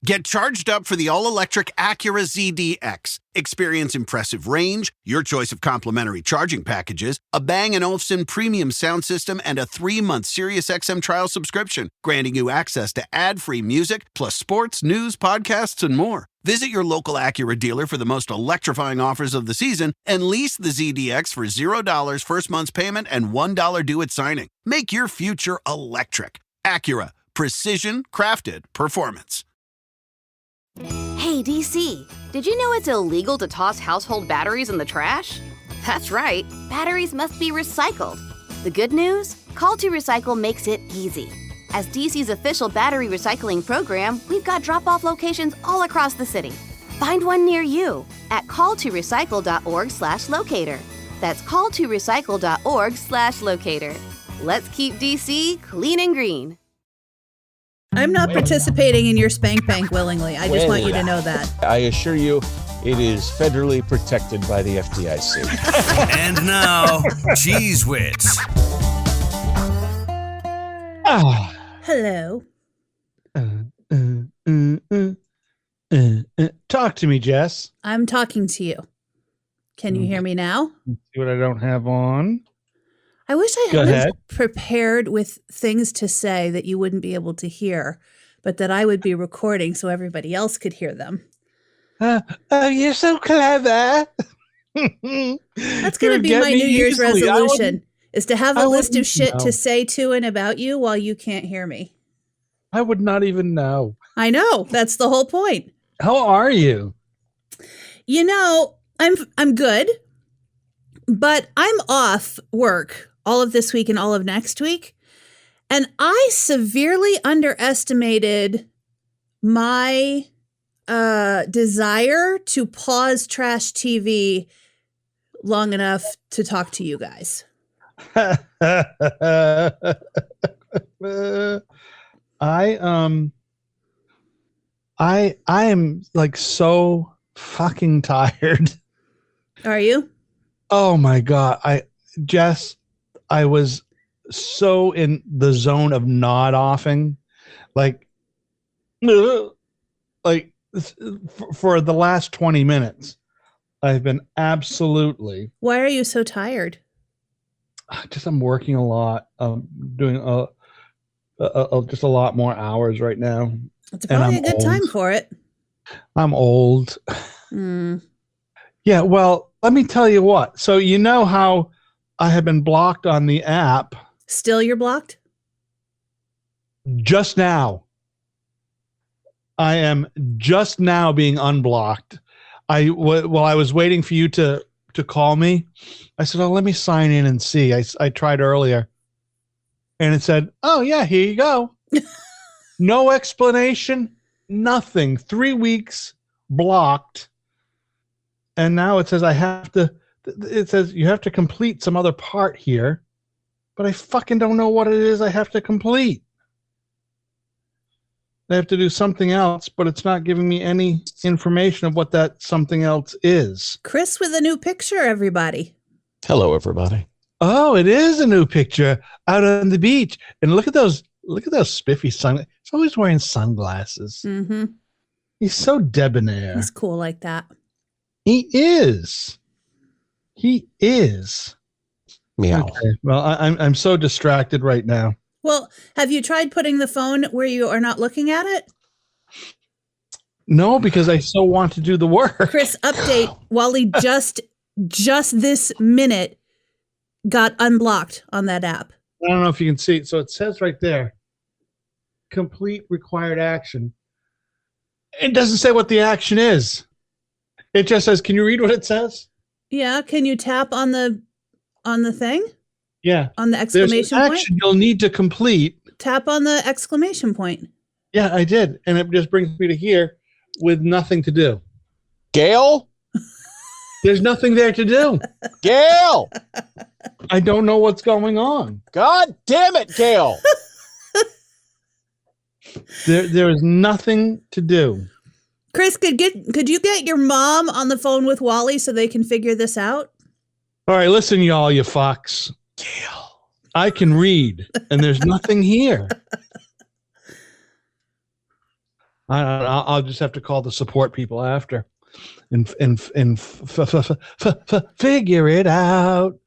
Get charged up for the all-electric Acura ZDX. Experience impressive range, your choice of complimentary charging packages, a Bang & Olufsen premium sound system, and a 3-month SiriusXM trial subscription, granting you access to ad-free music, plus sports, news, podcasts, and more. Visit your local Acura dealer for the most electrifying offers of the season and lease the ZDX for $0 first month's payment and $1 due at signing. Make your future electric. Acura. Precision crafted performance. Hey, DC, did you know it's illegal to toss household batteries in the trash? That's right, batteries must be recycled. The good news? Call to Recycle makes it easy. As DC's official battery recycling program, we've got drop-off locations all across the city. Find one near you at calltorecycle.org/locator. That's calltorecycle.org/locator. Let's keep DC clean and green. I'm not participating in your spank bank willingly. I just want you to know that. I assure you, it is federally protected by the FDIC. And now, Cheese Wits. Hello. Talk to me, Jess. I'm talking to you. Can you hear me now? See what I don't have on. I wish I had prepared with things to say that you wouldn't be able to hear, but that I would be recording so everybody else could hear them. Oh, you're so clever. That's going to be my New Year's resolution, is to have a list of shit to say to and about you while you can't hear me. I would not even know. I know. That's the whole point. How are you? You know, I'm good, but I'm off work all of this week and all of next week. And I severely underestimated my desire to pause trash TV long enough to talk to you guys. I am like so fucking tired. Are you? Oh my God. Jess, I was so in the zone of nod offing, like for the last 20 minutes, I've been absolutely. Why are you so tired? I'm working a lot. Doing just a lot more hours right now. It's probably a good time for it. I'm old. Yeah. Well, let me tell you what. So you know how I have been blocked on the app. Still you're blocked? Just now. I am just now being unblocked. While I was waiting for you to call me, I said, let me sign in and see. I tried earlier. And it said, oh, yeah, here you go. No explanation, nothing. 3 weeks blocked. And now it says it says you have to complete some other part here, but I fucking don't know what it is I have to complete. I have to do something else, but it's not giving me any information of what that something else is. Chris with a new picture, everybody. Hello, everybody. Oh, it is a new picture out on the beach. And look at those spiffy sunglasses. He's always wearing sunglasses. Mm-hmm. He's so debonair. He's cool like that. He is. Meow. Okay. Well, I'm so distracted right now. Well, have you tried putting the phone where you are not looking at it? No, because I so want to do the work. Chris, update. Wally just this minute got unblocked on that app. I don't know if you can see it. So it says right there, complete required action. It doesn't say what the action is. It just says, can you read what it says? Yeah. Can you tap on the thing? Yeah. On the exclamation point? Action you'll need to complete. Tap on the exclamation point. Yeah, I did. And it just brings me to here with nothing to do. Gail? There's nothing there to do. Gail! I don't know what's going on. God damn it, Gail! There is nothing to do. Chris, could you get your mom on the phone with Wally so they can figure this out? All right, listen, y'all, you fucks. Gail. I can read, and there's nothing here. I'll just have to call the support people after and figure it out.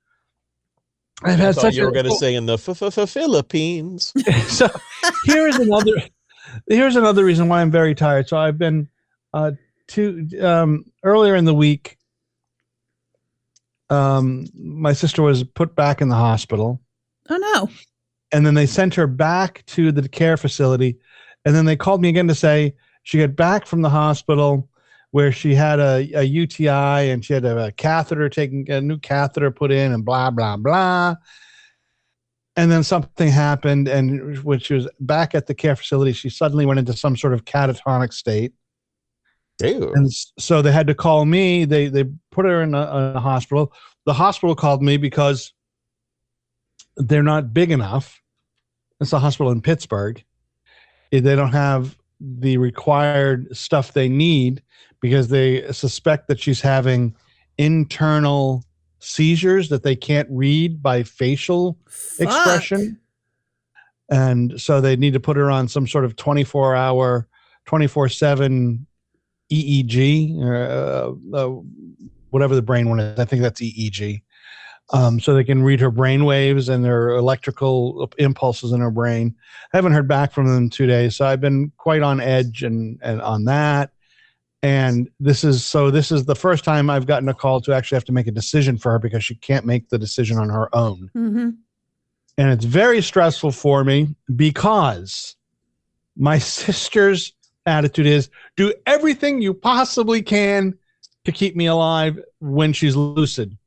I've I had thought such you were a going to say in the Philippines. so here's another reason why I'm very tired. So I've been earlier in the week. My sister was put back in the hospital. Oh no! And then they sent her back to the care facility, and then they called me again to say she got back from the hospital where she had a UTI and she had a new catheter put in, and blah blah blah. And then something happened, and when she was back at the care facility, she suddenly went into some sort of catatonic state. Ew. And so they had to call me. They put her in a hospital. The hospital called me because they're not big enough. It's a hospital in Pittsburgh. They don't have the required stuff they need because they suspect that she's having internal seizures that they can't read by facial expression. And so they need to put her on some sort of 24-hour, 24/7 EEG, or whatever the brain one is. I think that's EEG. So they can read her brain waves and their electrical impulses in her brain. I haven't heard back from them in 2 days, so I've been quite on edge and on that. And this is the first time I've gotten a call to actually have to make a decision for her because she can't make the decision on her own. Mm-hmm. And it's very stressful for me because my sister's attitude is do everything you possibly can to keep me alive when she's lucid.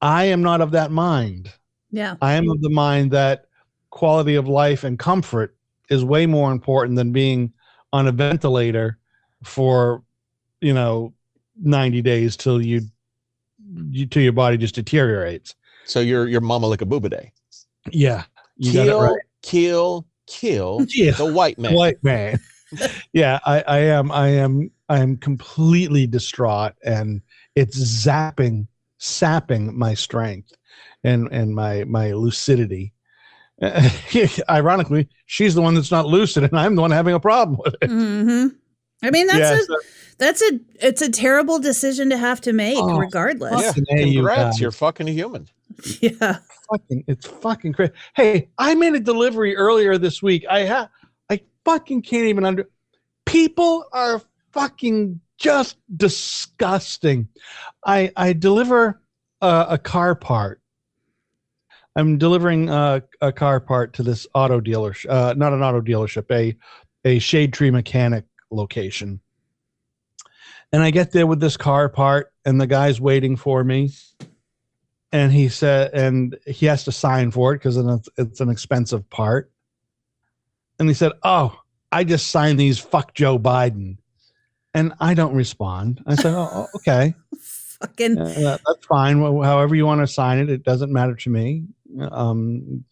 I am not of that mind. Yeah. I am of the mind that quality of life and comfort is way more important than being on a ventilator for, 90 days till till your body just deteriorates. So you're mama like a booba day. Yeah. You got it right. Kill Yeah. the white man. White man. Yeah, I am completely distraught, and it's sapping my strength and my lucidity. Ironically, she's the one that's not lucid, and I'm the one having a problem with it. Mm-hmm. I mean, it's a terrible decision to have to make, regardless. Yeah, congrats, you're fucking a human. Yeah, it's fucking crazy. Hey, I made a delivery earlier this week. I fucking can't even people are fucking just disgusting. I deliver a car part. I'm delivering a car part to this auto dealership, not an auto dealership, a shade tree mechanic location. And I get there with this car part, and the guy's waiting for me. And he said, and he has to sign for it because it's an expensive part. And he said, "Oh, I just signed these. Fuck Joe Biden." And I don't respond. I said, "Oh, okay. fucking that's fine. However you want to sign it, it doesn't matter to me.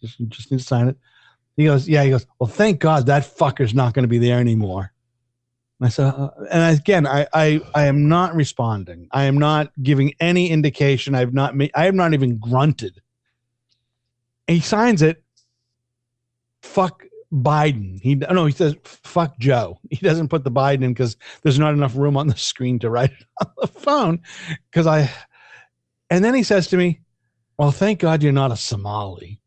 Just need to sign it." He goes, "Yeah." He goes, "Well, thank God that fucker's not going to be there anymore." And I said, and again, I am not responding. I am not giving any indication. I have not even grunted. And he signs it. Fuck Biden. He says fuck Joe. He doesn't put the Biden in because there's not enough room on the screen to write it on the phone. And then he says to me, "Well, thank God you're not a Somali.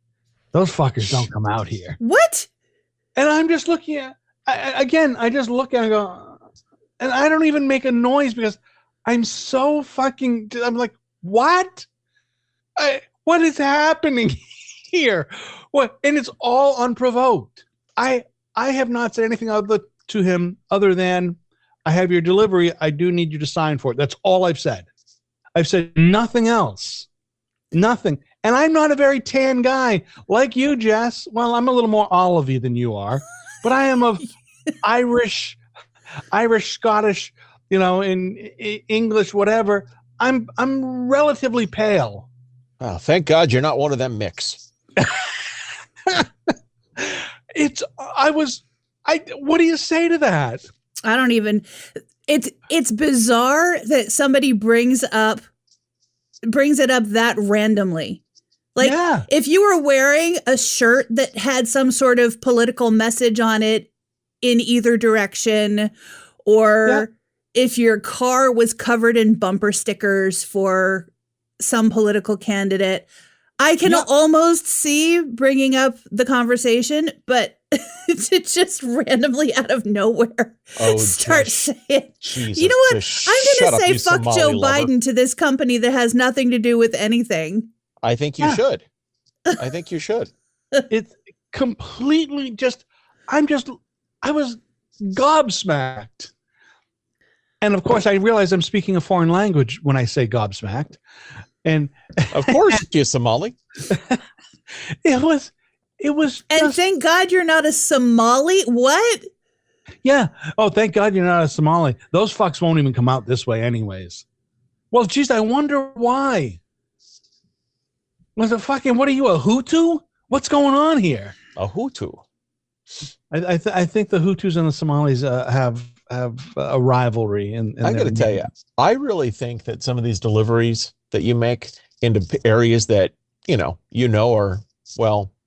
Those fuckers don't come out here." What? And I'm just looking at, I just look at it and go, and I don't even make a noise because I'm so fucking, I'm like, what? What is happening here? What? And it's all unprovoked. I have not said anything to him other than, "I have your delivery. I do need you to sign for it." That's all I've said. I've said nothing else. Nothing. And I'm not a very tan guy like you, Jess. Well, I'm a little more olivey than you are, but I am of Irish, Scottish, in English, whatever. I'm relatively pale. Oh, thank God you're not one of them mix. What do you say to that? I don't even, it's bizarre that somebody brings it up that randomly. Like, if you were wearing a shirt that had some sort of political message on it, in either direction, or if your car was covered in bumper stickers for some political candidate. I can almost see bringing up the conversation, but to just randomly out of nowhere start saying, Jesus, you know what? I'm going to say fuck Somali Joe lover. Biden to this company that has nothing to do with anything. I think you should. I think you should. It's completely I was gobsmacked. And of course, I realize I'm speaking a foreign language when I say gobsmacked. And of course, you're Somali. It was. And thank God you're not a Somali. What? Yeah. Oh, thank God you're not a Somali. Those fucks won't even come out this way, anyways. Well, geez, I wonder why. Was it fucking? What are you, a Hutu? What's going on here? A Hutu. I think the Hutus and the Somalis have a rivalry. In I got to tell you, I really think that some of these deliveries that you make into areas that you know are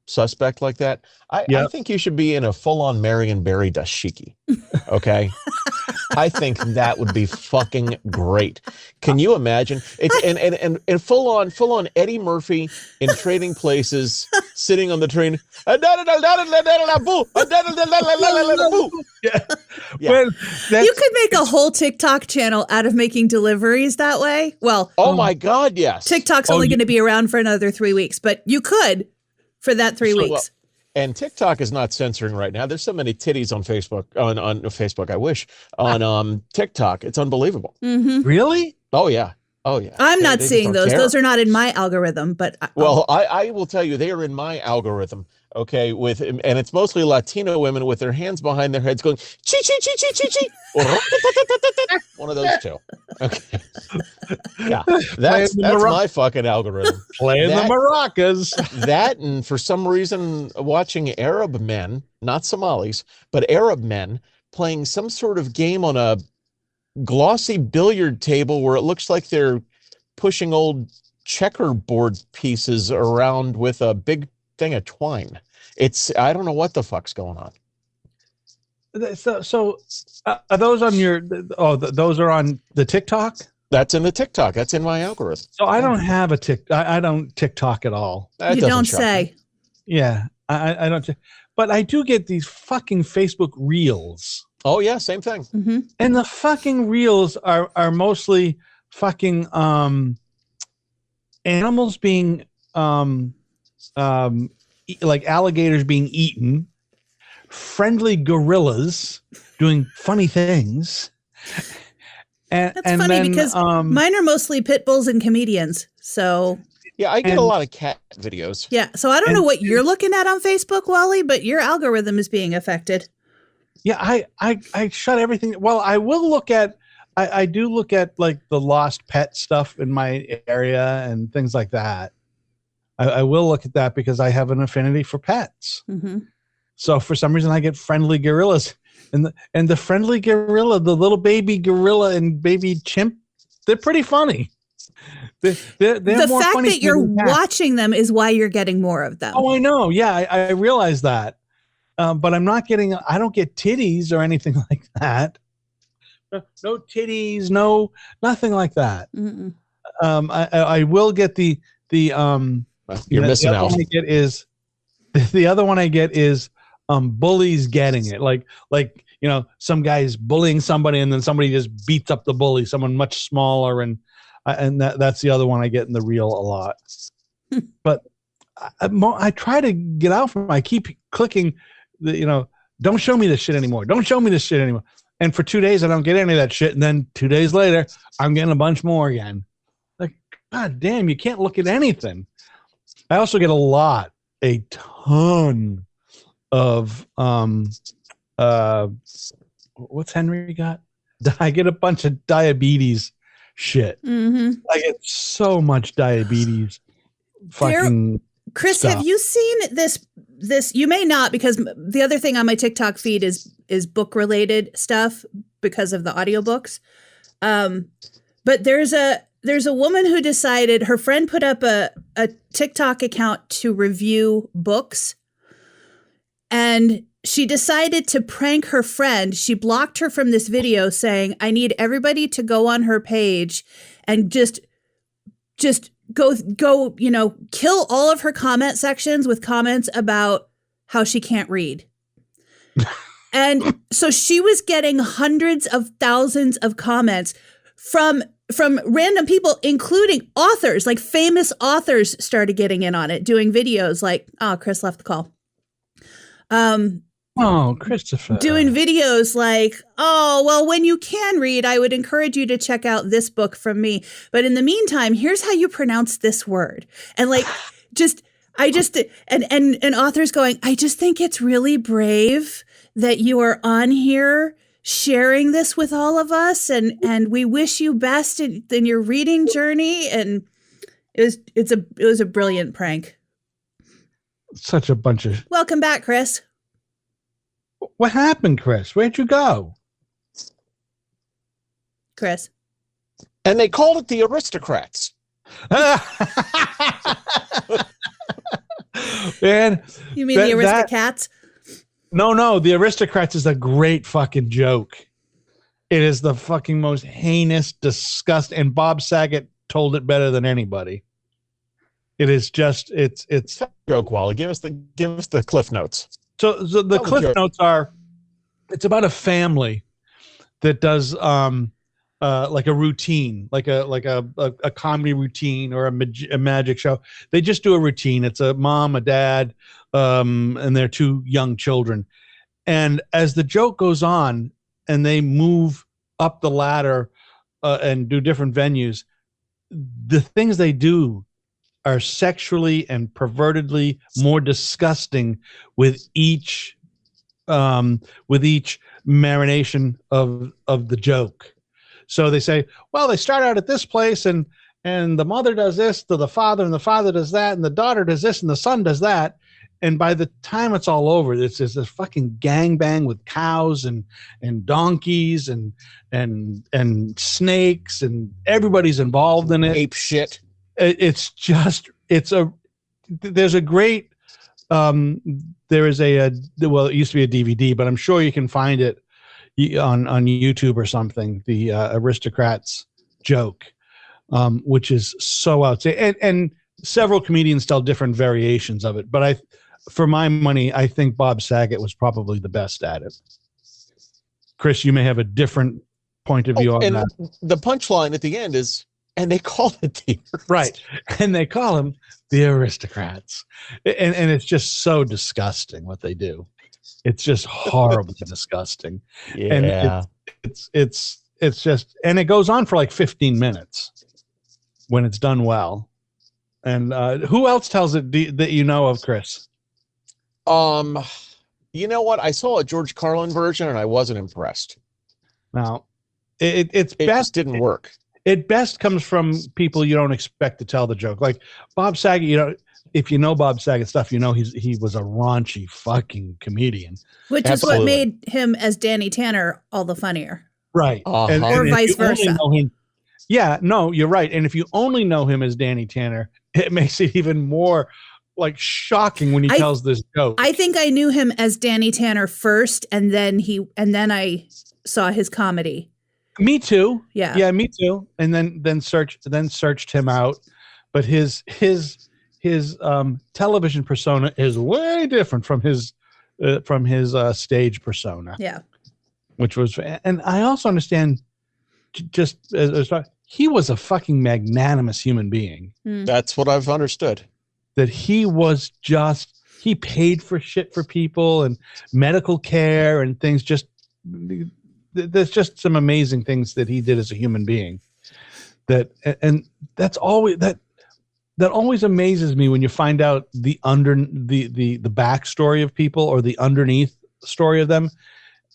suspect like that. I think you should be in a full-on Marion Barry dashiki. Okay. I think that would be fucking great. Can you imagine? It's and full on Eddie Murphy in Trading Places, sitting on the train. Yeah. You could make a whole TikTok channel out of making deliveries that way. Well, oh my God, yes. TikTok's only going to be around for another 3 weeks, but you could for that 3 weeks. Well, and TikTok is not censoring right now. There's so many titties on Facebook, on Facebook. I wish on TikTok. It's unbelievable. Mm-hmm. Really? Oh yeah. Oh yeah. I'm not seeing those. Those are not in my algorithm, but I will tell you, they are in my algorithm. Okay, and it's mostly Latino women with their hands behind their heads going chi chi chi chi chi chi. One of those two. Okay. Yeah, that's my fucking algorithm. Playing the maracas. That, and for some reason watching Arab men, not Somalis, but Arab men playing some sort of game on a glossy billiard table where it looks like they're pushing old checkerboard pieces around with a big thing of twine. I don't know what the fuck's going on. So are those on your? Those are on the TikTok. That's in the TikTok. That's in my algorithm. So I don't have a TikTok. I don't TikTok at all. You don't say. Yeah, I don't. But I do get these fucking Facebook reels. Oh yeah, same thing. Mm-hmm. And the fucking reels are mostly fucking animals being like alligators being eaten, friendly gorillas doing funny things. And that's funny then, because mine are mostly pit bulls and comedians. So yeah, I get a lot of cat videos. Yeah, so I don't know what you're looking at on Facebook, Wally, but your algorithm is being affected. Yeah, I shut everything. Well, I will look at. I do look at like the lost pet stuff in my area and things like that. I will look at that because I have an affinity for pets. Mm-hmm. So for some reason I get friendly gorillas, and the friendly gorilla, the little baby gorilla and baby chimp, they're pretty funny. They're the more fact funny that you're than cats. watching them is why you're getting more of them. Oh, I know. Yeah, I realize that. But I'm not getting. I don't get titties or anything like that. No titties, no nothing like that. Mm-mm. I will get the You're missing out. The other one I get is bullies getting it. Like some guy's bullying somebody and then somebody just beats up the bully, someone much smaller, and that's the other one I get in the reel a lot. But I try to get out from. I keep clicking don't show me this shit anymore. Don't show me this shit anymore. And for 2 days I don't get any of that shit, and then 2 days later I'm getting a bunch more again. Like, God damn, you can't look at anything. I also get a ton of what's Henry got? I get a bunch of diabetes shit. Mm-hmm. I get so much diabetes. Fucking Chris, stuff. have you seen this? You may not, because the other thing on my TikTok feed is book related stuff because of the audiobooks. But there's a woman who decided, her friend put up a TikTok account to review books, and she decided to prank her friend. She blocked her from this video saying, I need everybody to go on her page and just go, kill all of her comment sections with comments about how she can't read. And so she was getting hundreds of thousands of comments from random people, including authors, like famous authors started getting in on it, doing videos like, oh, Chris left the call. Oh, Christopher. Doing videos like, oh, well, when you can read, I would encourage you to check out this book from me. But in the meantime, here's how you pronounce this word. And like, and authors going, I just think it's really brave that you are on here sharing this with all of us. And we wish you best in your reading journey. And it was a brilliant prank. Such a bunch of. Welcome back, Chris. What happened, Chris? Where'd you go? Chris. And they called it the aristocrats. Man, you mean the Aristocats? No, the Aristocrats is a great fucking joke. It is the fucking most heinous, disgust, and Bob Saget told it better than anybody. It is just it's joke, Wally. Give us the cliff notes. So the cliff notes are, it's about a family that does like a routine, like a comedy routine or a magic show. They just do a routine. It's a mom, a dad, and their two young children. And as the joke goes on and they move up the ladder and do different venues, the things they do are sexually and pervertedly more disgusting with each marination of the joke. So they say, well, they start out at this place and the mother does this to the father and the father does that and the daughter does this and the son does that. And by the time it's all over, it's this fucking gangbang with cows and donkeys and snakes and everybody's involved in it. Ape shit. There's a great, there is well, it used to be a DVD, but I'm sure you can find it on YouTube or something, the Aristocrats joke, which is so outside. And several comedians tell different variations of it. But for my money, I think Bob Saget was probably the best at it. Chris, you may have a different point of view on that. The punchline at the end is, and they call it the right, and they call them the Aristocrats, and it's just so disgusting what they do. It's just horribly disgusting. Yeah, and it's just, and it goes on for like 15 minutes when it's done well. And who else tells it that you know of, Chris? You know what? I saw a George Carlin version and I wasn't impressed. Now, it best didn't work. It best comes from people you don't expect to tell the joke. Like Bob Saget, if you know Bob Saget stuff, he was a raunchy fucking comedian. Which Absolutely. Is what made him as Danny Tanner all the funnier. Right. And or vice versa. Yeah, no, you're right. And if you only know him as Danny Tanner, it makes it even more like shocking when he tells this joke. I think I knew him as Danny Tanner first, and then I saw his comedy. Me too. Yeah, me too. And then searched him out, but his television persona is way different from his stage persona. Yeah, which was, and I also understand, just as he was a fucking magnanimous human being. That's what I've understood. That he paid for shit for people and medical care and things. Just there's just some amazing things that he did as a human being. And that's always that always amazes me when you find out the backstory of people or the underneath story of them,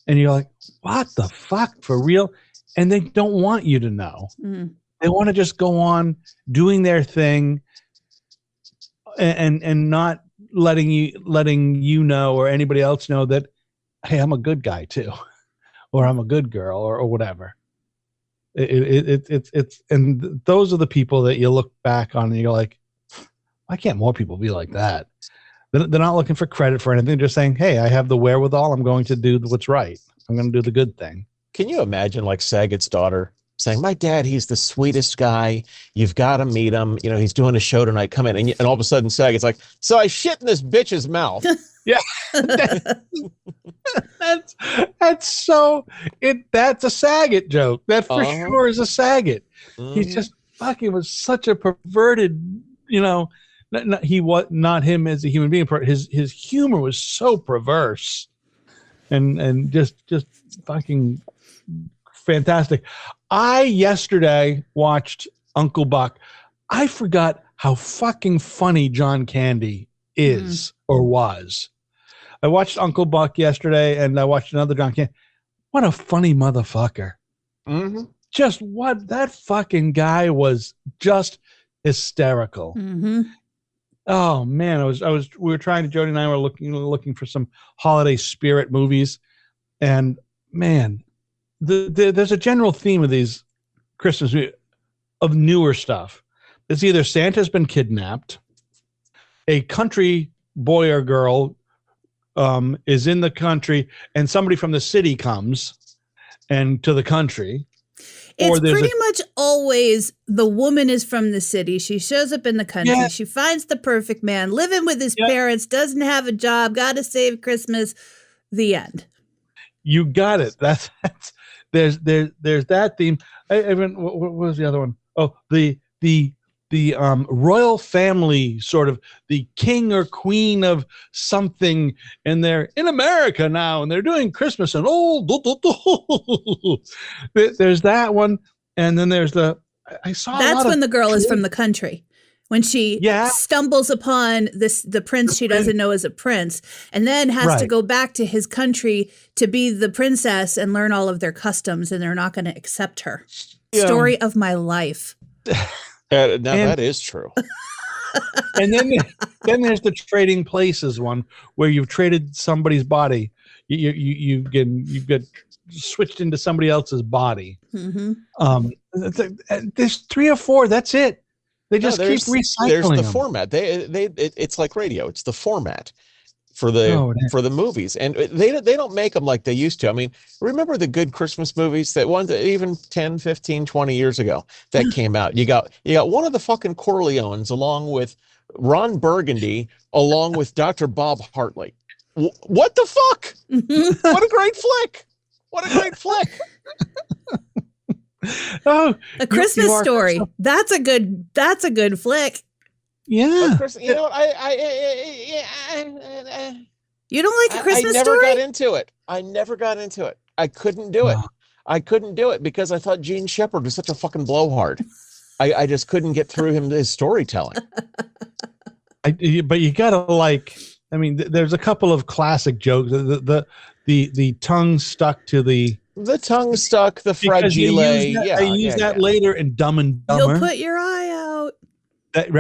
and you're like, what the fuck, for real? And they don't want you to know. They want to just go on doing their thing and not letting you know or anybody else know that, hey, I'm a good guy too, or I'm a good girl or whatever. It's and those are the people that you look back on and you're like, why can't more people be like that? They're not looking for credit for anything. They're just saying, hey, I have the wherewithal. I'm going to do what's right. I'm going to do the good thing. Can you imagine like Saget's daughter saying, my dad, he's the sweetest guy. You've got to meet him. You know, he's doing a show tonight. Come in. And all of a sudden Saget's like, so I shit in this bitch's mouth. Yeah. That's a Saget joke. That for sure is a Saget. He's just fucking was such a perverted, he was not him as a human being. His humor was so perverse and just fucking fantastic. I yesterday watched Uncle Buck. I forgot how fucking funny John Candy is or was. I watched Uncle Buck yesterday and I watched another John Candy. What a funny motherfucker. Mm-hmm. Just what that fucking guy was just hysterical. Mm-hmm. Oh man, we were trying to, Jody and I were looking for some holiday spirit movies, and man, there's a general theme of these Christmas movies of newer stuff. It's either Santa's been kidnapped, a country boy or girl is in the country, and somebody from the city comes and to the country. It's pretty much always the woman is from the city. She shows up in the country. Yeah. She finds the perfect man, living with his parents, doesn't have a job, got to save Christmas. The end. You got it. There's that theme. What was the other one? Oh, the royal family, sort of the king or queen of something, and they're in America now, and they're doing Christmas, and there's that one, and then there's that's when the girl is from the country, when she stumbles upon the prince she doesn't know is a prince, and then has to go back to his country to be the princess and learn all of their customs, and they're not going to accept her. Yeah. Story of my life. That is true. And then there's the trading places one, where you've traded somebody's body. You get switched into somebody else's body. Mm-hmm. There's 3 or 4. That's it. They just keep recycling. There's the them. format. It's like radio. It's the format for the movies, and they don't make them like they used to. I mean, remember the good Christmas movies that ones that even 10, 15, 20 years ago that came out? You got one of the fucking Corleones along with Ron Burgundy along with Dr. Bob Hartley. What the fuck? What a great flick. What a great flick. Oh, A Christmas Story. That's a good flick. Yeah. You know what? You don't like A Christmas Story? I never got into it. I couldn't do it. I couldn't do it because I thought Gene Shepard was such a fucking blowhard. I just couldn't get through his storytelling. But you gotta there's a couple of classic jokes. The tongue stuck to the fragile. I use that later in Dumb and Dumber. You'll put your eye out.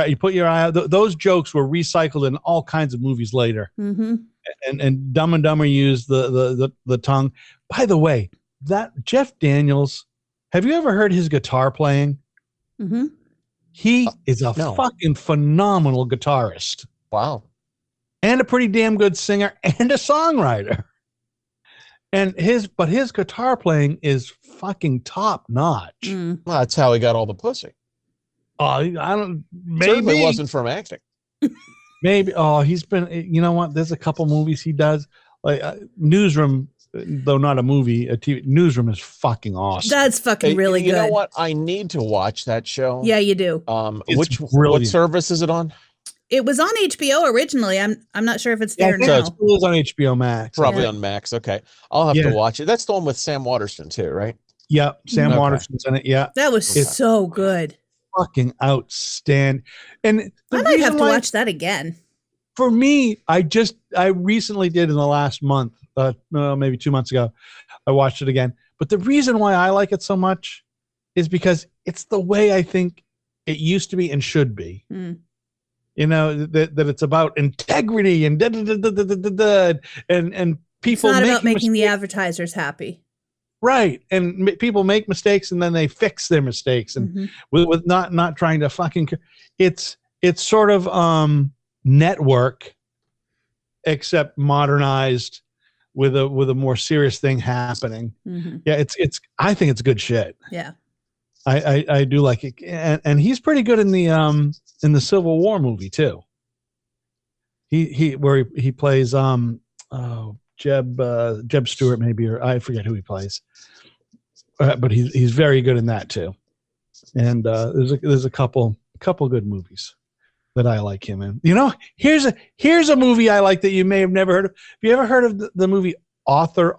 You put your eye out. Those jokes were recycled in all kinds of movies later. Mm-hmm. And Dumb and Dumber used the tongue. By the way, that Jeff Daniels, have you ever heard his guitar playing? Mm-hmm. He is a fucking phenomenal guitarist. Wow. And a pretty damn good singer and a songwriter. And his guitar playing is fucking top notch. Well, that's how he got all the pussy. I don't. Maybe certainly wasn't from acting. Maybe. Oh, he's been. You know what? There's a couple movies he does, like Newsroom, though not a movie. A TV. Newsroom is fucking awesome. That's fucking really good. You know what? I need to watch that show. Yeah, you do. What service is it on? It was on HBO originally. I'm not sure if it's there now. It was on HBO Max. Probably on Max. Okay, I'll have to watch it. That's the one with Sam Waterston too, right? Yeah, Sam Waterston's in it. Yeah, that was so good. Fucking outstanding. And I might have to watch that again. For me, I recently did in the last month, maybe 2 months ago, I watched it again. But the reason why I like it so much is because it's the way I think it used to be and should be. Mm. You know, that it's about integrity and and people. It's not about making the advertisers happy. Right. And people make mistakes and then they fix their mistakes, and with not trying to fucking, it's sort of network except modernized with a more serious thing happening. Mm-hmm. Yeah, I think it's good shit. Yeah. I do like it, and he's pretty good in the Civil War movie too. He plays Jeb Stewart maybe, or I forget who he plays, but he's very good in that too. And there's a couple good movies that I like him in. Here's a movie I like that you may have never heard of. Have you ever heard of the movie Author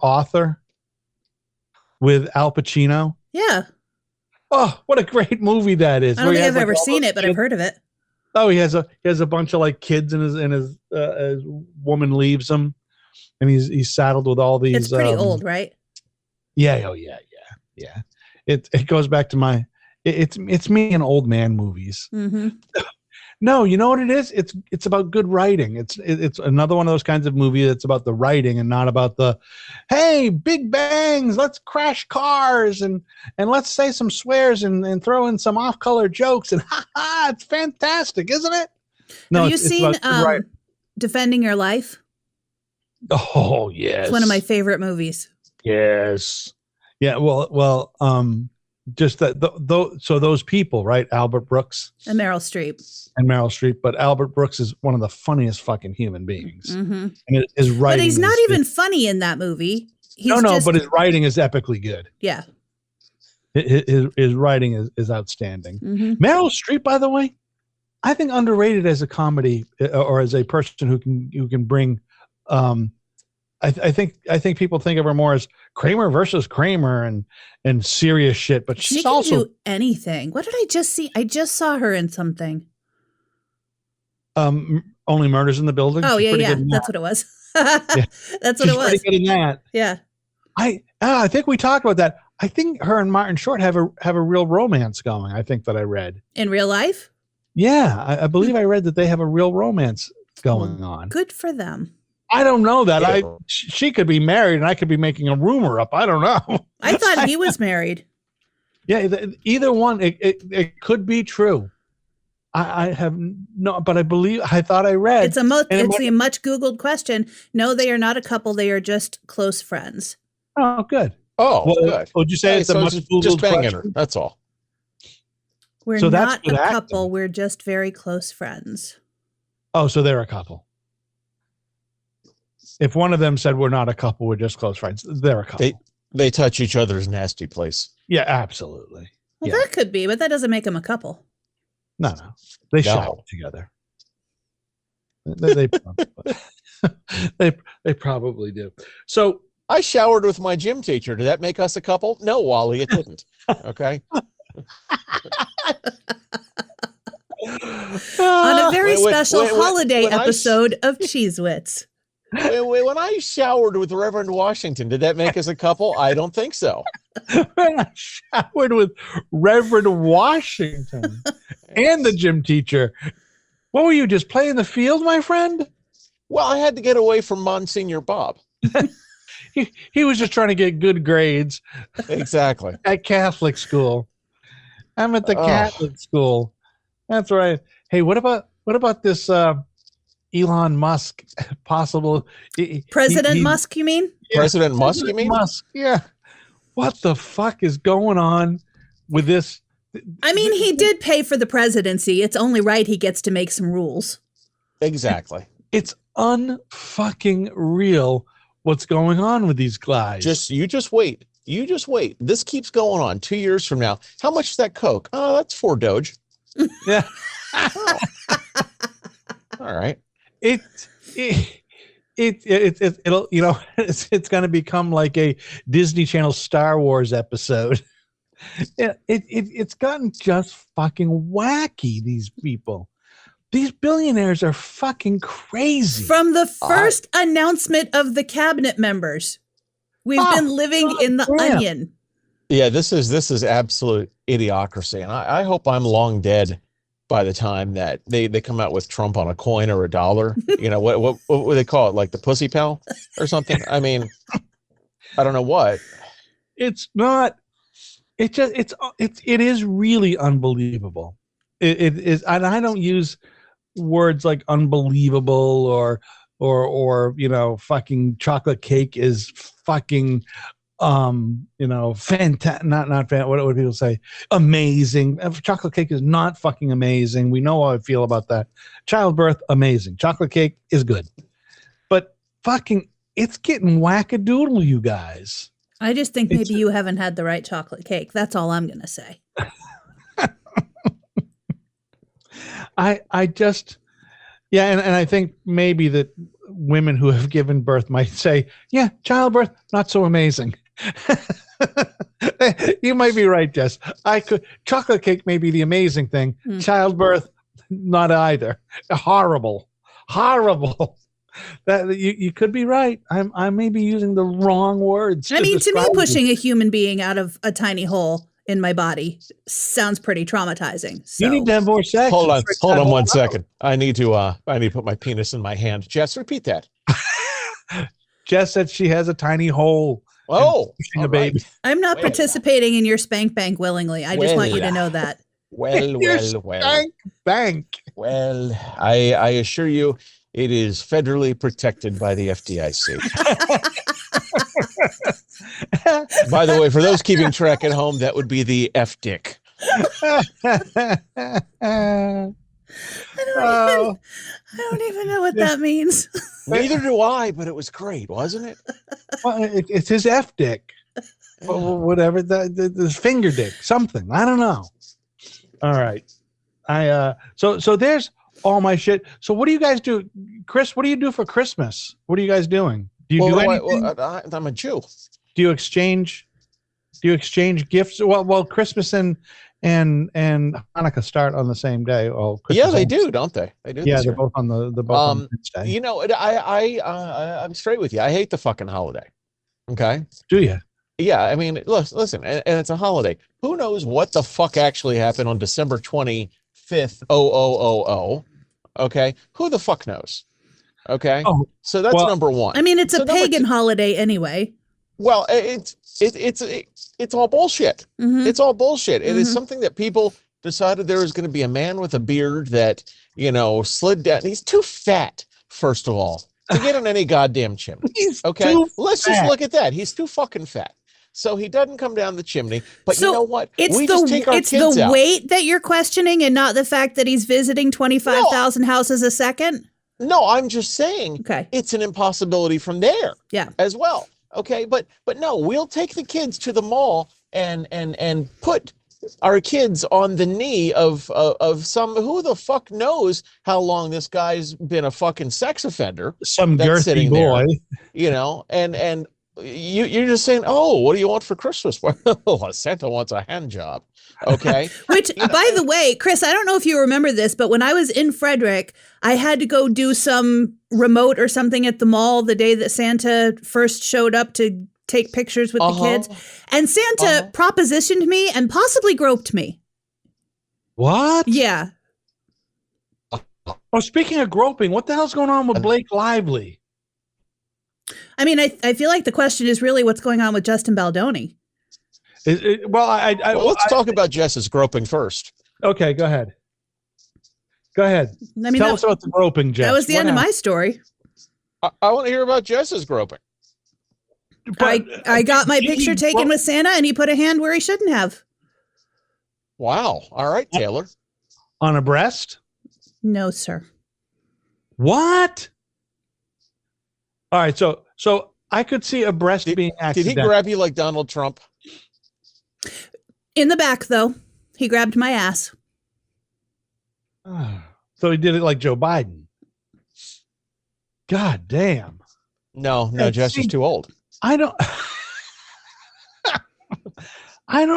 with Al Pacino? Yeah. Oh, what a great movie that is! I don't think I've ever seen it, but I've heard of it. Oh, he has a bunch of like kids, and his woman leaves him, and he's saddled with all these. It's pretty old, right? Yeah. Oh, yeah. It goes back to it's me and old man movies. Mm-hmm. No, you know what it is? It's about good writing. It's another one of those kinds of movie that's about the writing and not about the, hey, big bangs, let's crash cars and let's say some swears and throw in some off-color jokes and it's fantastic, isn't it? No, have you seen Defending Your Life? Oh, yes. It's one of my favorite movies. Yes. Yeah. Well. Just that. So those people, right? Albert Brooks and Meryl Streep. But Albert Brooks is one of the funniest fucking human beings. Mm-hmm. And his writing. But he's not even funny in that movie. But his writing is epically good. Yeah. His writing is outstanding. Mm-hmm. Meryl Streep, by the way, I think underrated as a comedy or as a person who can bring. I think people think of her more as Kramer versus Kramer and serious shit, but she she's can also do anything. What did I just see? I just saw her in something. Only Murders in the Building. Oh, She's yeah. That's what it was. Yeah. That's what it was. Pretty good in that. Yeah. I think we talked about that. I think her and Martin Short have a real romance going. I think that I read in real life. Yeah, I believe I read that they have a real romance going on. Good for them. I don't know that. Yeah. She could be married, and I could be making a rumor up. I don't know. I thought he was married. Yeah, either one. It could be true. I have no, but I thought I read. It's a much Googled question. No, they are not a couple. They are just close friends. Oh, good. Oh, good. Would you say it's a much Googled just banging question? her? That's all. We're not a couple. We're just very close friends. Oh, so they're a couple. If one of them said we're not a couple, we're just close friends, they're a couple. They touch each other's nasty place. Yeah, absolutely. Well, that could be, but that doesn't make them a couple. No. They shower together. They probably do. So I showered with my gym teacher. Did that make us a couple? No, Wally, it didn't. Okay. On a very special holiday episode of Cheese Wits. When I showered with Reverend Washington, did that make us a couple? I don't think so. When I showered with Reverend Washington and the gym teacher, what were you, just playing the field, my friend? Well, I had to get away from Monsignor Bob. He was just trying to get good grades. Exactly. At Catholic school. I'm at the Catholic school. That's right. Hey, what about this Elon Musk possible President Musk, you mean? Yeah, President Musk, you mean? Musk, yeah. What the fuck is going on with this? I mean, he did pay for the presidency. It's only right he gets to make some rules. Exactly. It's unfucking real what's going on with these guys. You just wait. This keeps going on 2 years from now. How much is that Coke? Oh, that's 4 Doge. Yeah. Oh. All right. It'll it's going to become like a Disney Channel Star Wars episode. It's gotten just fucking wacky. These people, these billionaires are fucking crazy. From the first announcement of the cabinet members, we've been living in the onion. Yeah, this is absolute idiocracy, and I hope I'm long dead by the time that they come out with Trump on a coin or a dollar. You know, what would they call it? Like the pussy pal or something? I mean, I don't know what. It's not. It is really unbelievable. It is, and I don't use words like unbelievable or or fucking chocolate cake is fucking fantastic. What would people say? Amazing. Chocolate cake is not fucking amazing. We know how I feel about that. Childbirth, amazing. Chocolate cake is good, but fucking, it's getting wackadoodle, you guys. I just think maybe you haven't had the right chocolate cake. That's all I'm gonna say. I just, and I think maybe that women who have given birth might say, yeah, childbirth, not so amazing. You might be right, Jess. Chocolate cake may be the amazing thing. Childbirth, not either. Horrible. That you could be right. I may be using the wrong words. I mean, to me, pushing a human being out of a tiny hole in my body sounds pretty traumatizing. So. You need to have more sex. Hold on 1 second. I need to put my penis in my hand. Jess, repeat that. Jess said she has a tiny hole. Oh, a baby. Right. I'm not participating in your spank bank willingly. I just want you to know that. Well. Spank bank. Well, I assure you, it is federally protected by the FDIC. By the way, for those keeping track at home, that would be the FDIC. I don't even know what that means. Neither do I, but it was great, wasn't it? Well, it's his F dick. Well, whatever, the finger dick, something. I don't know. All right. So there's all my shit. So what do you guys do? Chris, what do you do for Christmas? What are you guys doing? Do you do anything? I'm a Jew. Do you exchange gifts? Well, Christmas and Hanukkah start on the same day. Well, yeah, they do, don't they? They do. Yeah, they're both on the day. You know, I'm straight with you. I hate the fucking holiday. Okay. Do you? Yeah, I mean, listen, and it's a holiday. Who knows what the fuck actually happened on December 25th, 0000? Okay, who the fuck knows? Okay, so that's number one. I mean, it's a pagan holiday anyway. Well, it's all bullshit. Mm-hmm. It's all bullshit. It is something that people decided there was going to be a man with a beard that, slid down. He's too fat, first of all, to get on any goddamn chimney. Okay, let's just look at that. He's too fucking fat. So he doesn't come down the chimney. But you know what? It's the weight that you're questioning and not the fact that he's visiting 25,000 houses a second? No, I'm just saying it's an impossibility from there as well. Okay, but no, we'll take the kids to the mall and put our kids on the knee of some, who the fuck knows how long this guy's been a fucking sex offender. Some girthy boy. There, and you're just saying, oh, what do you want for Christmas? Well, Santa wants a hand job. Okay. Which, by the way, Chris, I don't know if you remember this, but when I was in Frederick, I had to go do some remote or something at the mall the day that Santa first showed up to take pictures with the kids. And Santa propositioned me and possibly groped me. What? Yeah. Oh, speaking of groping, what the hell's going on with Blake Lively? I mean, I feel like the question is really what's going on with Justin Baldoni. Let's talk about Jess's groping first. Okay, go ahead. Tell us about the groping, Jess. That was the end of my story. I want to hear about Jess's groping. I got my picture taken with Santa, and he put a hand where he shouldn't have. Wow. All right, Taylor. On a breast? No, sir. What? All right, so I could see a breast being accidental. Did he grab you like Donald Trump? In the back, though. He grabbed my ass. So he did it like Joe Biden. God damn. No, Jess is too old. I don't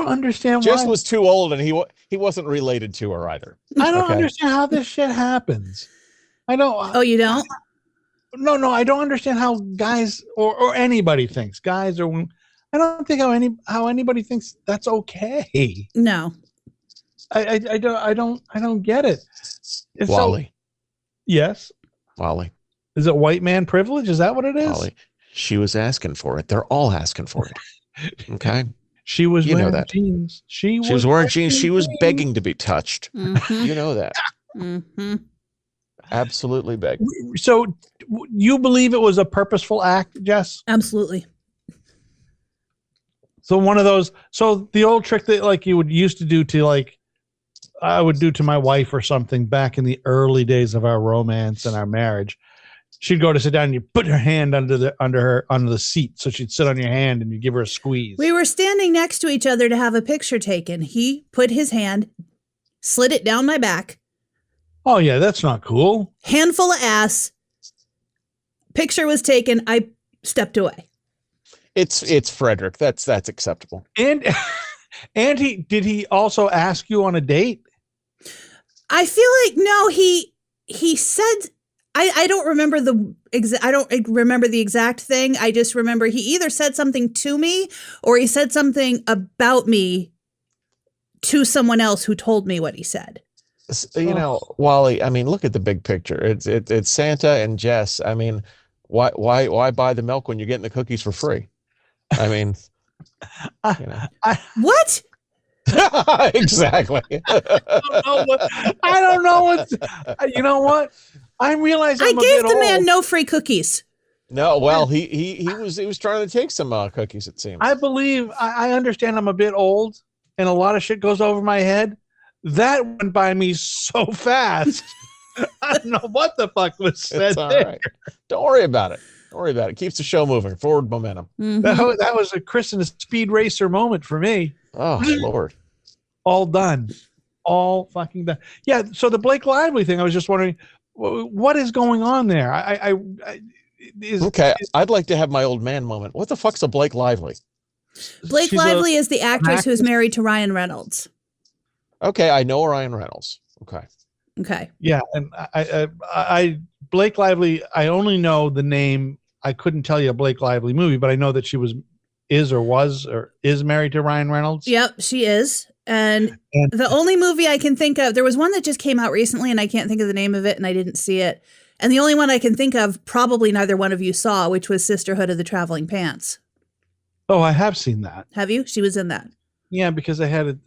understand Jess why. was too old, and he wasn't related to her either. I don't understand how this shit happens. I don't. Oh, you don't? No, I don't understand how guys or anybody thinks. Guys or women, I don't think how anybody thinks that's okay. No. I don't get it. Wally. Yes. Wally. Is it white man privilege? Is that what it is? Wally. She was asking for it. They're all asking for it. Okay. She was wearing jeans. She was wearing jeans. She was begging to be touched. Mm-hmm. You know that. Mm-hmm. Absolutely big. So you believe it was a purposeful act, Jess? Absolutely. So one of those, so the old trick that like you would used to do to like, I would do to my wife or something back in the early days of our romance and our marriage. She'd go to sit down and you put her hand under the seat. So she'd sit on your hand and you give her a squeeze. We were standing next to each other to have a picture taken. He put his hand, slid it down my back. Oh yeah, that's not cool. Handful of ass. Picture was taken. I stepped away. It's Frederick. That's acceptable. And did he also ask you on a date? I feel like no, he said I don't remember I don't remember the exact thing. I just remember he either said something to me or he said something about me to someone else who told me what he said. You know, Wally, I mean, look at the big picture. It's Santa and Jess. I mean, why buy the milk when you're getting the cookies for free? I mean, you know. What? Exactly. I don't know what. You know what? I realize I gave the man no free cookies. No, well, he was trying to take some cookies. It seems. I believe I understand. I'm a bit old, and a lot of shit goes over my head. That went by me so fast. I don't know what the fuck was said there. Right. Don't worry about it. Don't worry about it. Keeps the show moving. Forward momentum. Mm-hmm. That was a Chris and a Speed Racer moment for me. Oh, Lord. All done. All fucking done. Yeah, so the Blake Lively thing, I was just wondering, what is going on there? I'd like to have my old man moment. What the fuck's a Blake Lively? Blake Lively is the actress who's married to Ryan Reynolds. Okay, I know Ryan Reynolds. Okay. Yeah, and I Blake Lively, I only know the name. I couldn't tell you a Blake Lively movie, but I know that she is married to Ryan Reynolds. Yep, she is. And the only movie I can think of, there was one that just came out recently and I can't think of the name of it and I didn't see it. And the only one I can think of, probably neither one of you saw, which was Sisterhood of the Traveling Pants. Oh, I have seen that. Have you? She was in that. Yeah, because I had a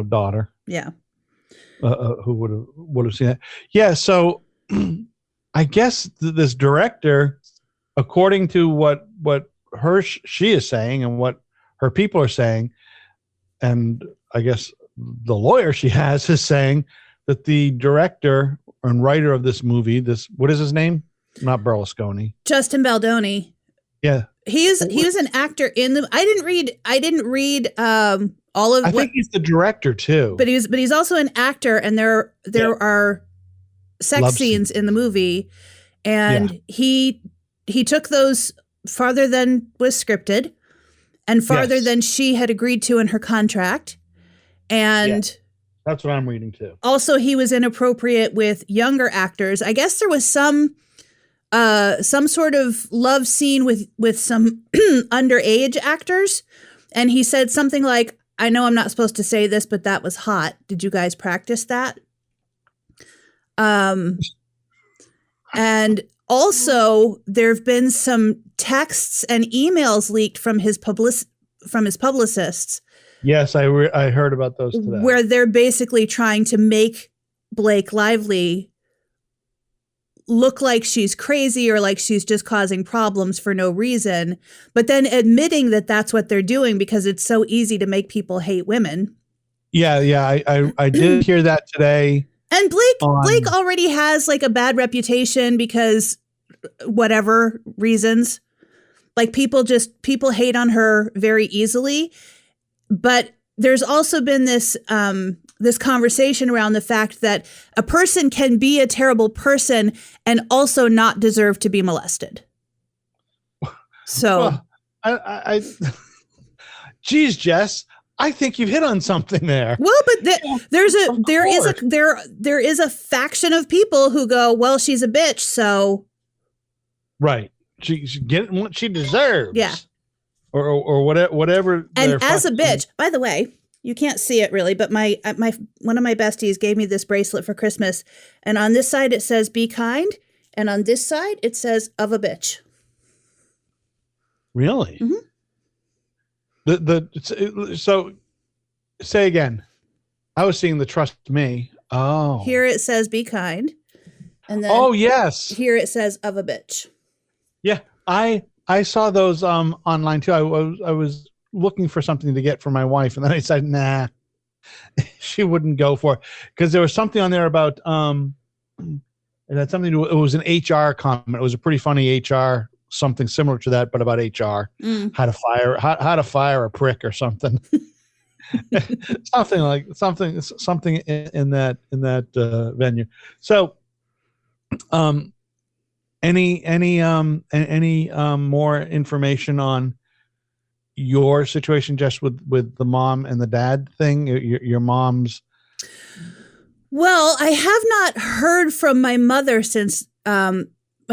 daughter. Yeah. Who would have seen that? Yeah. So I guess this director, according to what she is saying and what her people are saying, and I guess the lawyer she has is saying that the director and writer of this movie, what is his name? Not Berlusconi. Justin Baldoni. Yeah. He was an actor in the. I didn't read all of. I think he's the director too. But he's also an actor, and there are sex scenes in the movie, and he took those farther than was scripted, and farther than she had agreed to in her contract, and that's what I'm reading too. Also, he was inappropriate with younger actors. I guess there was some sort of love scene with some underage actors. And he said something like, I know I'm not supposed to say this, but that was hot. Did you guys practice that? And also there've been some texts and emails leaked from his publicists. Yes, I heard about those today. Where they're basically trying to make Blake Lively look like she's crazy or like she's just causing problems for no reason, but then admitting that that's what they're doing because it's so easy to make people hate women. Yeah, I did hear that today. And Blake already has like a bad reputation because whatever reasons, like people hate on her very easily. But there's also been this conversation around the fact that a person can be a terrible person and also not deserve to be molested. So, geez, Jess, I think you've hit on something there. Well, but there is a faction of people who go, well, she's a bitch, so right, she's getting what she deserves. Yeah, or whatever. And as a bitch, by the way. You can't see it really, but my one of my besties gave me this bracelet for Christmas, and on this side it says "Be kind," and on this side it says "Of a bitch." Really? Mm-hmm. So say again. I was seeing the trust me. Oh, here it says "Be kind," And then oh yes, here it says of a bitch. yeah. I saw those online too. I was looking for something to get for my wife, and then I said, nah, she wouldn't go for it because there was something on there about it had something to do. It was an HR comment. It was a pretty funny HR, something similar to that, but about HR. How to fire a prick or something. something in that venue. So, any more information on your situation, just with the mom and the dad thing? Your mom's. Well, I have not heard from my mother since a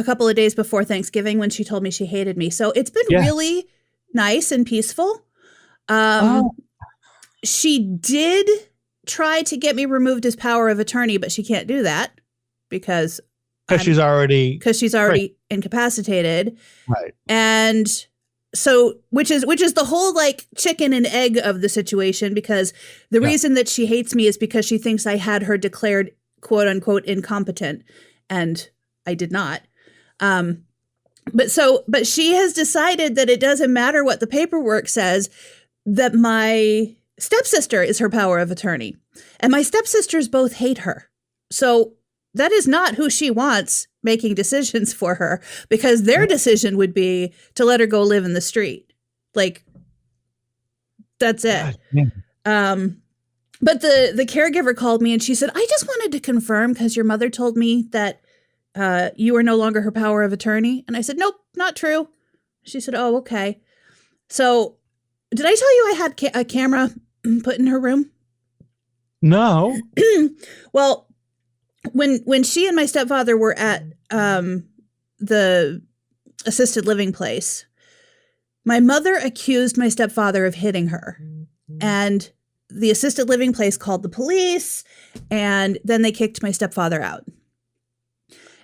couple of days before Thanksgiving when she told me she hated me. So it's been really nice and peaceful. She did try to get me removed as power of attorney, but she can't do that because she's already incapacitated. Right. And so, which is the whole like chicken and egg of the situation, because the reason that she hates me is because she thinks I had her declared quote unquote incompetent, and I did not. But she has decided that it doesn't matter what the paperwork says, that my stepsister is her power of attorney, and my stepsisters both hate her. So that is not who she wants making decisions for her, because their decision would be to let her go live in the street. Like, that's it. But the caregiver called me and she said, I just wanted to confirm because your mother told me that you are no longer her power of attorney. And I said, nope, not true. She said, oh, okay. So did I tell you I had a camera put in her room? No. Well, when she and my stepfather were at the assisted living place, my mother accused my stepfather of hitting her. And the assisted living place called the police, and then they kicked my stepfather out.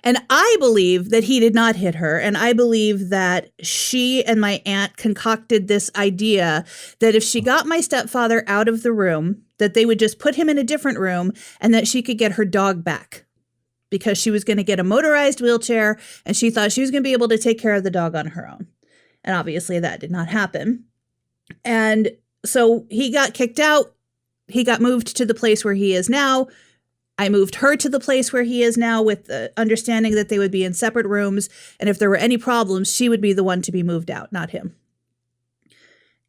And I believe that he did not hit her. And I believe that she and my aunt concocted this idea that if she got my stepfather out of the room, that they would just put him in a different room and that she could get her dog back, because she was going to get a motorized wheelchair and she thought she was going to be able to take care of the dog on her own. And obviously that did not happen. And so he got kicked out. He got moved to the place where he is now. I moved her to the place where he is now with the understanding that they would be in separate rooms. And if there were any problems, she would be the one to be moved out, not him.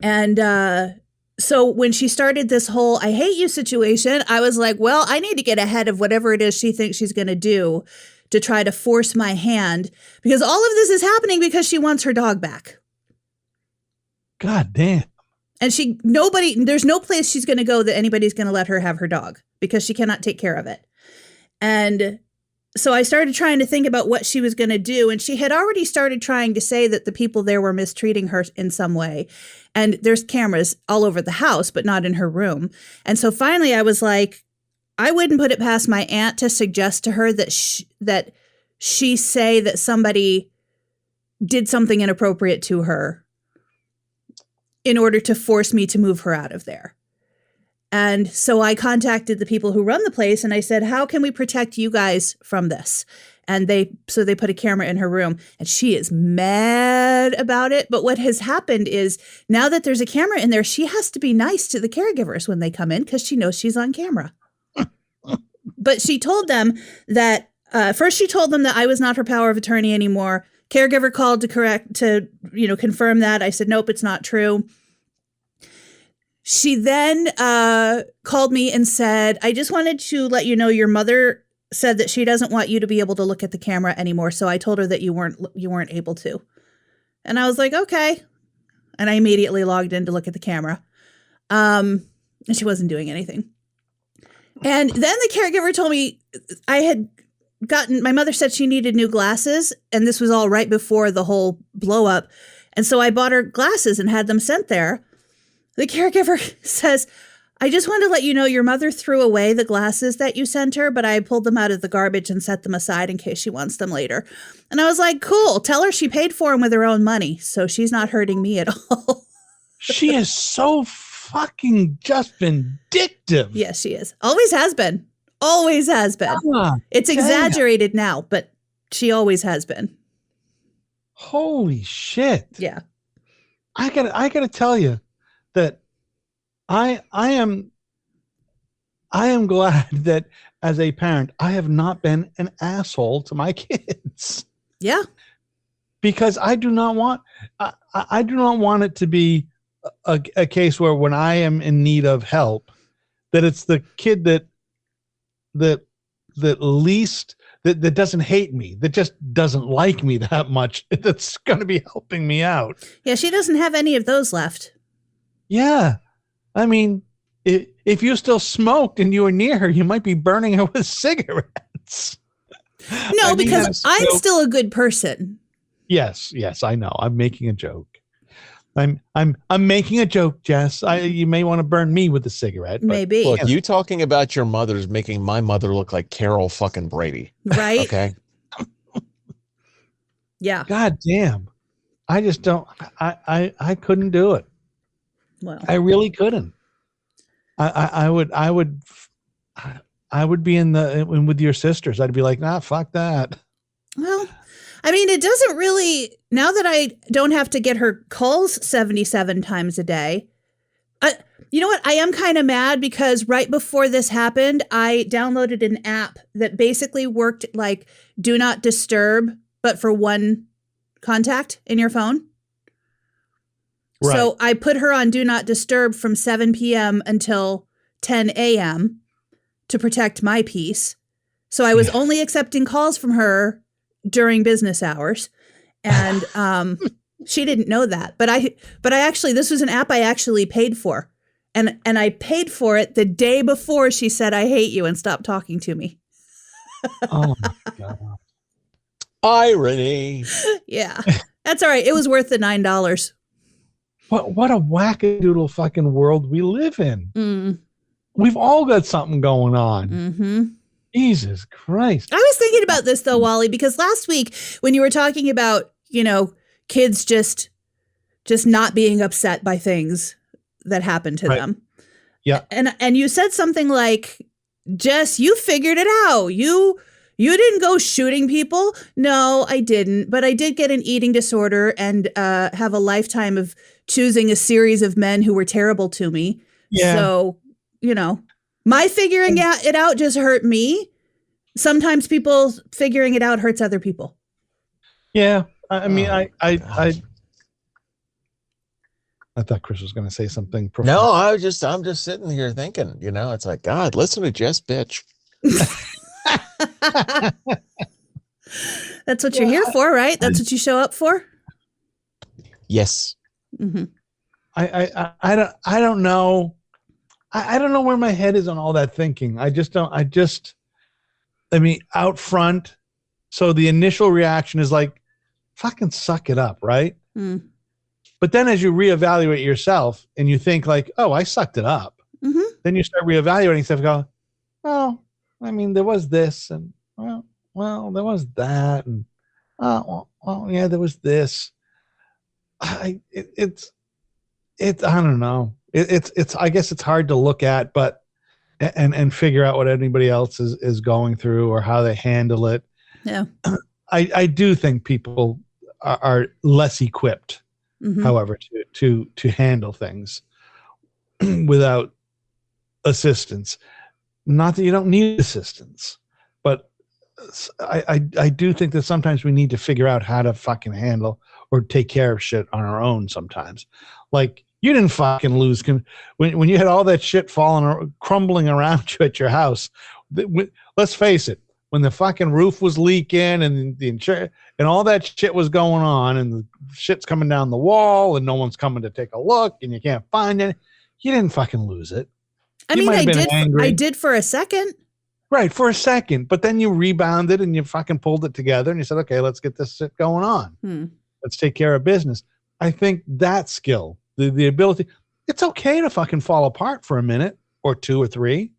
And so when she started this whole I hate you situation, I was like, well, I need to get ahead of whatever it is she thinks she's going to do to try to force my hand, because all of this is happening because she wants her dog back. God damn. And there's no place she's going to go that anybody's going to let her have her dog, because she cannot take care of it. And so I started trying to think about what she was going to do. And she had already started trying to say that the people there were mistreating her in some way. And there's cameras all over the house, but not in her room. And so finally I was like, I wouldn't put it past my aunt to suggest to her that she say that somebody did something inappropriate to her in order to force me to move her out of there. And so I contacted the people who run the place and I said, how can we protect you guys from this? And they put a camera in her room, and she is mad about it. But what has happened is now that there's a camera in there, she has to be nice to the caregivers when they come in because she knows she's on camera. But she told them that first she told them that I was not her power of attorney anymore. Caregiver called to confirm that. I said, nope, it's not true. She then called me and said, I just wanted to let you know your mother said that she doesn't want you to be able to look at the camera anymore. So I told her that you weren't able to. And I was like, okay. And I immediately logged in to look at the camera. And she wasn't doing anything. And then the caregiver told me my mother said she needed new glasses. And this was all right before the whole blow up. And so I bought her glasses and had them sent there. The caregiver says, I just wanted to let you know your mother threw away the glasses that you sent her, but I pulled them out of the garbage and set them aside in case she wants them later. And I was like, cool. Tell her she paid for them with her own money. So she's not hurting me at all. She is so fucking just vindictive. Yes, she is. Always has been. Always has been. It's damn. exaggerated now, but she always has been. Holy shit. Yeah. I gotta tell you that I am glad that as a parent, I have not been an asshole to my kids. Yeah. Because I do not want it to be a case where when I am in need of help, that it's the kid that doesn't hate me, that just doesn't like me that much, that's going to be helping me out. Yeah, she doesn't have any of those left. Yeah. I mean, if you still smoked and you were near her, you might be burning her with cigarettes. No, because I'm still a good person. Yes, I know. I'm making a joke. I'm making a joke, Jess. You may want to burn me with a cigarette. But maybe. Look, you talking about your mother's making my mother look like Carol fucking Brady. Right. Okay. Yeah. God damn. I just don't. I couldn't do it. Well, I really couldn't. I would be in with your sisters. I'd be like, nah, fuck that. well, I mean, it doesn't really, now that I don't have to get her calls 77 times a day. You know what? I am kind of mad because right before this happened, I downloaded an app that basically worked like do not disturb, but for one contact in your phone. Right. So I put her on do not disturb from 7 p.m. until 10 a.m. to protect my peace. So I was only accepting calls from her during business hours. And she didn't know that. But I actually, this was an app I actually paid for. And I paid for it the day before she said, I hate you and stopped talking to me. Oh my God. Irony. Yeah. That's all right. It was worth the $9. What a wackadoodle fucking world we live in. Mm. We've all got something going on. Mm-hmm. Jesus Christ. I was thinking about this though, Wally, because last week when you were talking about, kids just not being upset by things that happen to them. Yeah. And you said something like, Jess, you figured it out. You didn't go shooting people. No, I didn't. But I did get an eating disorder and have a lifetime of choosing a series of men who were terrible to me. Yeah. So, my figuring it out just hurt me. Sometimes people figuring it out hurts other people. Yeah. I mean, I thought Chris was going to say something profound. No, I'm just sitting here thinking, it's like, God, listen to Jess, bitch. That's what you're here for, right? That's what you show up for? Yes. Mm-hmm. I don't know. I don't know where my head is on all that thinking. I mean, out front. So the initial reaction is like, fucking suck it up. Right. Mm. But then as you reevaluate yourself and you think like, oh, I sucked it up. Mm-hmm. Then you start reevaluating stuff and go, well, I mean, there was this and well, there was that. And well, yeah, there was this. I don't know. It's I guess it's hard to look at, but and figure out what anybody else is going through or how they handle it. Yeah. I do think people are less equipped, mm-hmm. however, to handle things without assistance. Not that you don't need assistance, but I do think that sometimes we need to figure out how to fucking handle or take care of shit on our own sometimes. Like, you didn't fucking lose when you had all that shit crumbling around you at your house. Let's face it, when the fucking roof was leaking and the insurance and all that shit was going on and the shit's coming down the wall and no one's coming to take a look and you can't find it, you didn't fucking lose it. I mean, I did for a second. Right, for a second, but then you rebounded and you fucking pulled it together and you said, okay, let's get this shit going on. Let's take care of business. I think that skill, the ability, it's okay to fucking fall apart for a minute or two or three,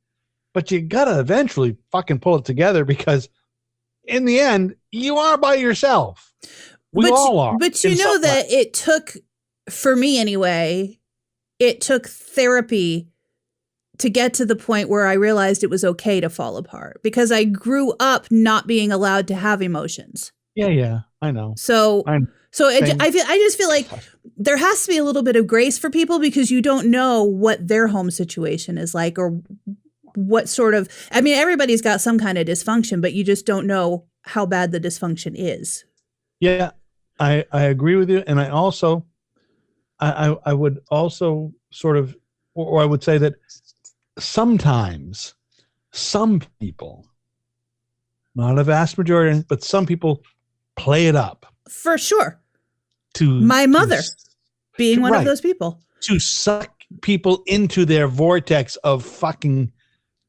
but you gotta eventually fucking pull it together because in the end, you are by yourself. We all are. But you know that it took, for me anyway, it took therapy to get to the point where I realized it was okay to fall apart because I grew up not being allowed to have emotions. Yeah, I know. So I just feel like there has to be a little bit of grace for people because you don't know what their home situation is like or what sort of, I mean, everybody's got some kind of dysfunction, but you just don't know how bad the dysfunction is. Yeah, I agree with you. And I also, I would also sort of, or I would say that sometimes some people, not a vast majority, but some people play it up. For sure. My mother being one of those people. To suck people into their vortex of fucking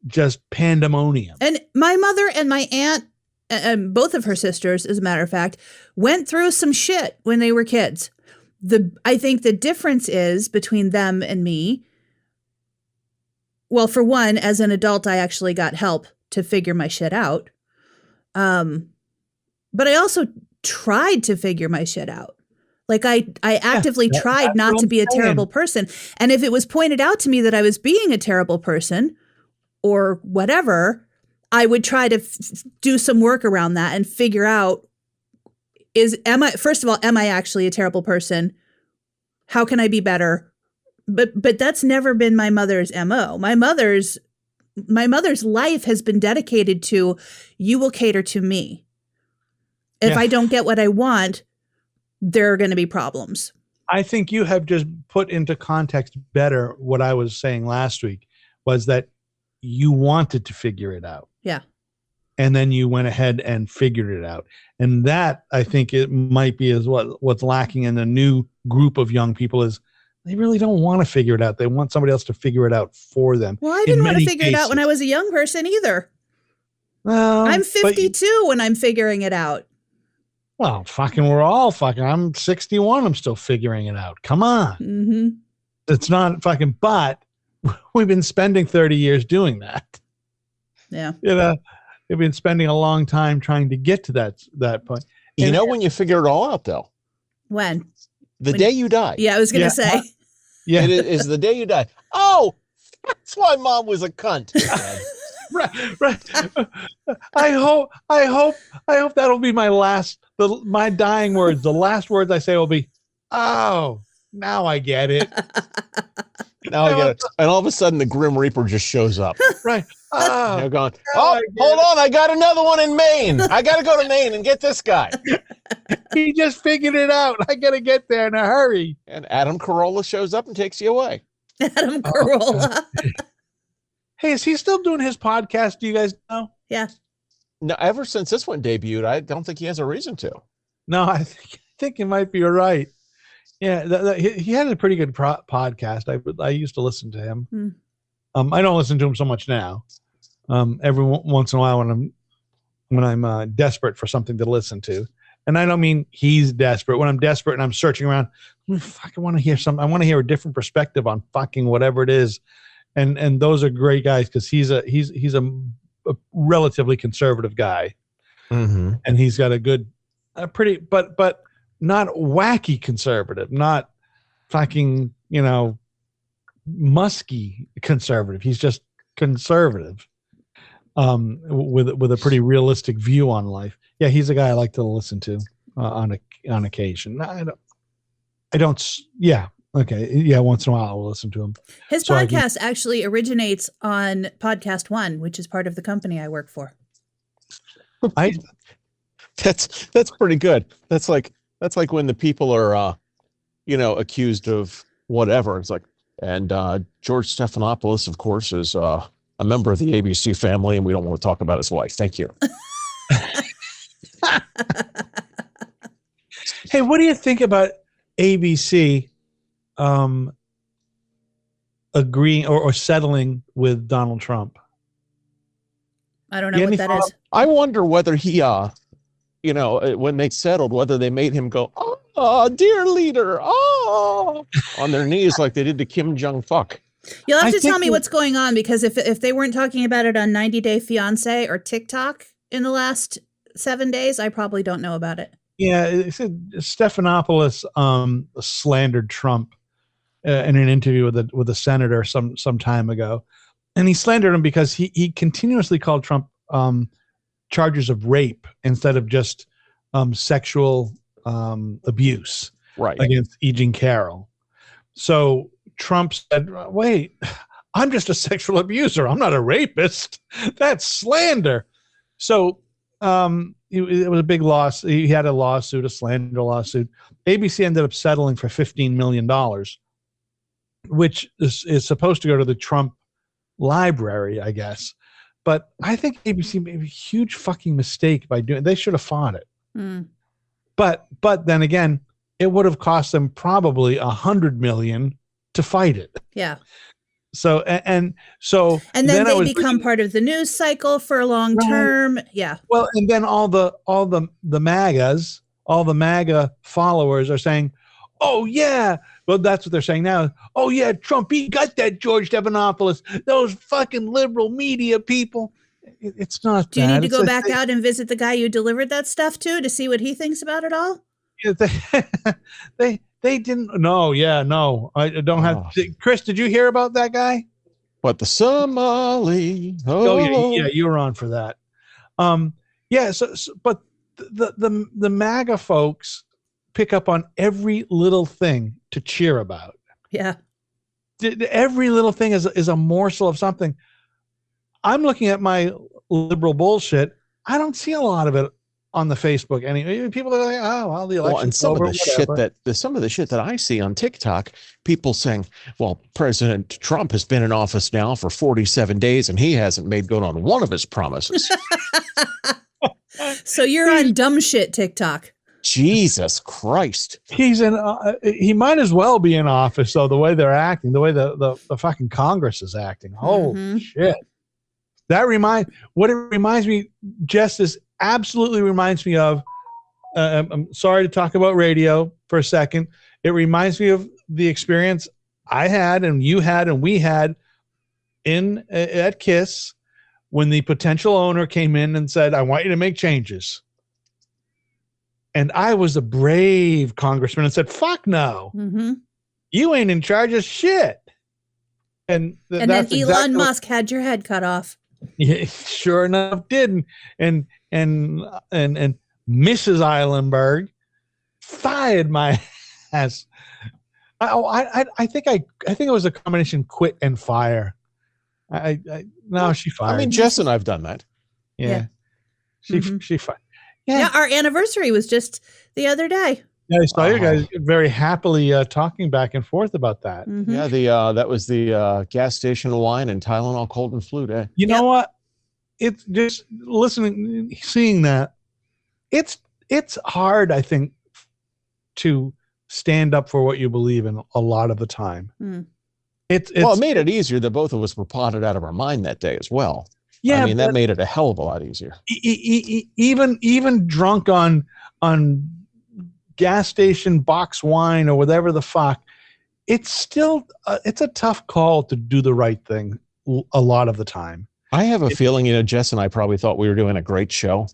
just pandemonium. And my mother and my aunt, and both of her sisters, as a matter of fact, went through some shit when they were kids. I think the difference is between them and me. Well, for one, as an adult, I actually got help to figure my shit out. But I also tried to figure my shit out. Like I actively tried not to be a terrible person. And if it was pointed out to me that I was being a terrible person or whatever, I would try to do some work around that and figure out, am I actually a terrible person? How can I be better? But that's never been my mother's MO. My mother's life has been dedicated to, you will cater to me. If I don't get what I want, there are going to be problems. I think you have just put into context better what I was saying last week, was that you wanted to figure it out. Yeah. And then you went ahead and figured it out. And that, I think it might be is what's lacking in the new group of young people is they really don't want to figure it out. They want somebody else to figure it out for them. Well, I didn't want to figure it out when I was a young person either. Well, I'm 52 when I'm figuring it out. Well, we're all fucking, I'm 61. I'm still figuring it out. Come on. Mm-hmm. It's not fucking, but we've been spending 30 years doing that. Yeah. We've been spending a long time trying to get to that point. You know when you figure it all out, though? When? The day you die. Yeah, I was going to say. Yeah. It is the day you die. Oh, that's why mom was a cunt. Right. I hope that'll be my dying words. The last words I say will be, "Oh, now I get it." Now I get it. And all of a sudden, the Grim Reaper just shows up. Right. You're going, hold on. I got another one in Maine. I got to go to Maine and get this guy. He just figured it out. I got to get there in a hurry. And Adam Carolla shows up and takes you away. Adam Carolla. Hey, is he still doing his podcast? Do you guys know? Yeah. No, ever since this one debuted, I don't think he has a reason to. No, I think you might be right. Yeah, he had a pretty good podcast. I used to listen to him. I don't listen to him so much now. Every once in a while when I'm desperate for something to listen to, and I don't mean he's desperate. When I'm desperate and I'm searching around, I want to hear something. I want to hear a different perspective on fucking whatever it is, and those are great guys because he's a relatively conservative guy, and he's got a pretty but not wacky conservative, not fucking musky conservative. He's just conservative, with a pretty realistic view on life. Yeah, he's a guy I like to listen to on occasion. I don't. Yeah. Okay. Yeah. Once in a while I'll listen to him. His podcast actually originates on Podcast One, which is part of the company I work for. That's pretty good. That's like when the people are, accused of whatever. It's like, and George Stephanopoulos, of course, is a member of the ABC family, and we don't want to talk about his wife. Thank you. Hey, what do you think about ABC agreeing or settling with Donald Trump? I don't know what that is. I wonder whether he, when they settled, whether they made him go, "Oh, dear leader, on their knees like they did to Kim Jong-fuck. You'll have to tell me what's going on, because if they weren't talking about it on 90 Day Fiancé or TikTok in the last 7 days, I probably don't know about it. Yeah, it said Stephanopoulos slandered Trump in an interview with a senator some time ago, And he slandered him because he continuously called Trump charges of rape instead of just sexual abuse against E. Jean Carroll. So Trump said, wait, I'm just a sexual abuser. I'm not a rapist. That's slander. So it was a big loss. He had a lawsuit, a slander lawsuit. ABC ended up settling for $15 million, which is supposed to go to the Trump library, I guess. But I think ABC made a huge fucking mistake by doing. They should have fought it. Mm. But then again, it would have cost them probably $100 million to fight it. Yeah. So and then they become part of the news cycle for a long term. Yeah. Well, and then all the MAGAs, all the MAGA followers are saying, "Oh yeah." Well, that's what they're saying now. "Oh yeah, Trump, he got that George Stephanopoulos. Those fucking liberal media people." It's not. Do you need to go back out and visit the guy you delivered that stuff to see what he thinks about it all? Yeah, they didn't. No, yeah, no. I don't have. Chris, did you hear about that guy? What, the Somali? Oh yeah, you were on for that. Yeah. So but the MAGA folks pick up on every little thing to cheer about. Yeah. Every little thing is a morsel of something. I'm looking at my liberal bullshit. I don't see a lot of it on the Facebook. People are like, "Oh, well, the election." And some of the shit that I see on TikTok, people saying, "Well, President Trump has been in office now for 47 days, and he hasn't made good on one of his promises." So you're on dumb shit TikTok. Jesus Christ. He might as well be in office, though, the way they're acting, the way the fucking Congress is acting. Holy shit. What it reminds me, Jess, absolutely reminds me of, I'm sorry to talk about radio for a second. It reminds me of the experience I had and you had and we had at KISS when the potential owner came in and said, "I want you to make changes." And I was a brave congressman and said, "Fuck no. Mm-hmm. You ain't in charge of shit." And then Elon Musk had your head cut off. Yeah, sure enough, didn't. And Mrs. Eilenberg fired my ass. I think it was a combination quit and fire. No, she fired. I mean, Jess and I've done that. Yeah. She fired. Yeah, our anniversary was just the other day. Yeah, I saw you guys very happily talking back and forth about that. Mm-hmm. Yeah, that was the gas station wine and Tylenol cold and flu day. You know what? It's just seeing that. It's hard, I think, to stand up for what you believe in a lot of the time. Mm. It made it easier that both of us were potted out of our mind that day as well. Yeah, I mean, that made it a hell of a lot easier. Even drunk on gas station box wine or whatever the fuck, it's still it's a tough call to do the right thing a lot of the time. I have a feeling, Jess and I probably thought we were doing a great show,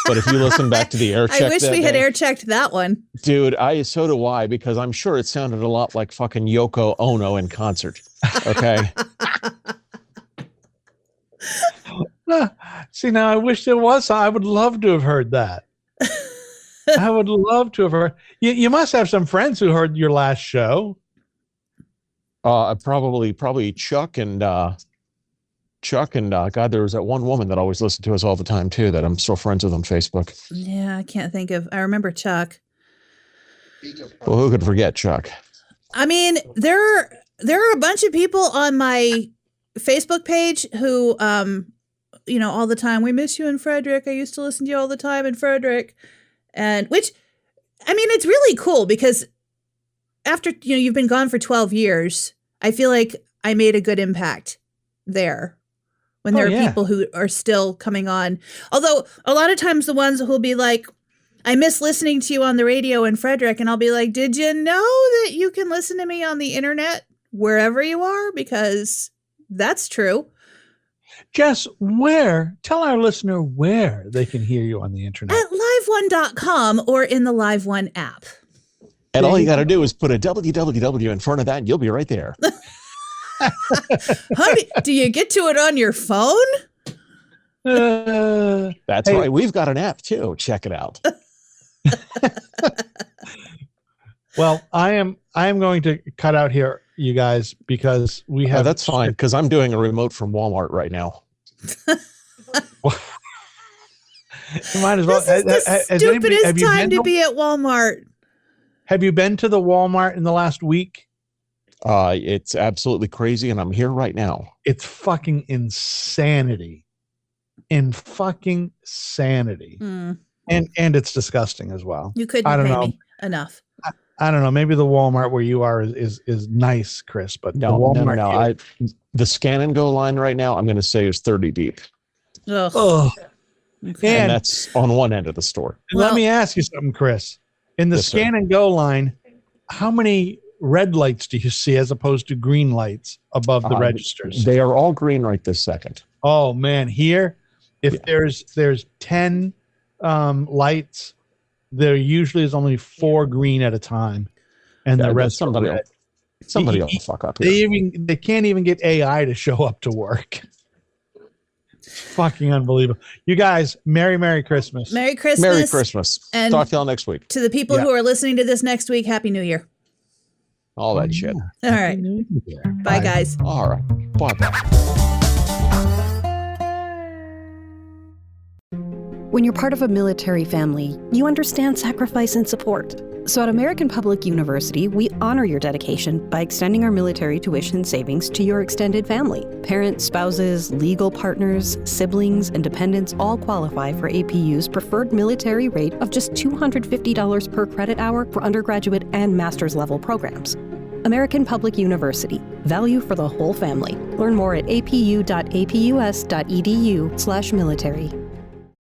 but if you listen back to the air check, I wish we had air checked that one, dude. So do I, because I'm sure it sounded a lot like fucking Yoko Ono in concert. Okay. See, now I wish there was. I would love to have heard that. I would love to have heard. You must have some friends who heard your last show. Probably Chuck and God, there was that one woman that always listened to us all the time too, that I'm still friends with on Facebook. Yeah, I can't think of. I remember Chuck. Well, who could forget Chuck? I mean, there are a bunch of people on my Facebook page who, all the time, "We miss you in Frederick. I used to listen to you all the time in Frederick." And which, I mean, it's really cool because after, you've been gone for 12 years, I feel like I made a good impact there when there are people who are still coming on. Although a lot of times the ones who'll be like, "I miss listening to you on the radio in Frederick." And I'll be like, "Did you know that you can listen to me on the internet wherever you are?" Because that's true. Jess, tell our listener where they can hear you on the internet. At live1.com or in the Live One app. And all you got to do is put a www in front of that and you'll be right there. Honey, do you get to it on your phone? That's right. We've got an app too. Check it out. Well, I am going to cut out here, you guys, because we have. That's fine, because I'm doing a remote from Walmart right now. You might as well. This is the stupidest time to be at Walmart. Have you been to the Walmart in the last week? It's absolutely crazy, and I'm here right now. It's fucking insanity. And it's disgusting as well. You couldn't pay me enough. I don't know. Maybe the Walmart where you are is nice, Chris, but no. The scan and go line right now, I'm going to say is 30 deep. Ugh. Okay. And that's on one end of the store. Let me ask you something, Chris. In the scan and go line, how many red lights do you see as opposed to green lights above the registers? They are all green right this second. Oh man, here, if there's 10 lights, there usually is only 4 green at a time, and the rest somebody will fuck up here. They can't even get AI to show up to work. Fucking unbelievable. You guys, Merry Christmas. Merry Christmas. Merry Christmas. And talk to y'all next week. To the people who are listening to this next week, Happy New Year. All that shit. All right. Bye, guys. All right. Bye-bye. When you're part of a military family, you understand sacrifice and support. So at American Public University, we honor your dedication by extending our military tuition savings to your extended family. Parents, spouses, legal partners, siblings, and dependents all qualify for APU's preferred military rate of just $250 per credit hour for undergraduate and master's level programs. American Public University. Value for the whole family. Learn more at apu.apus.edu/military.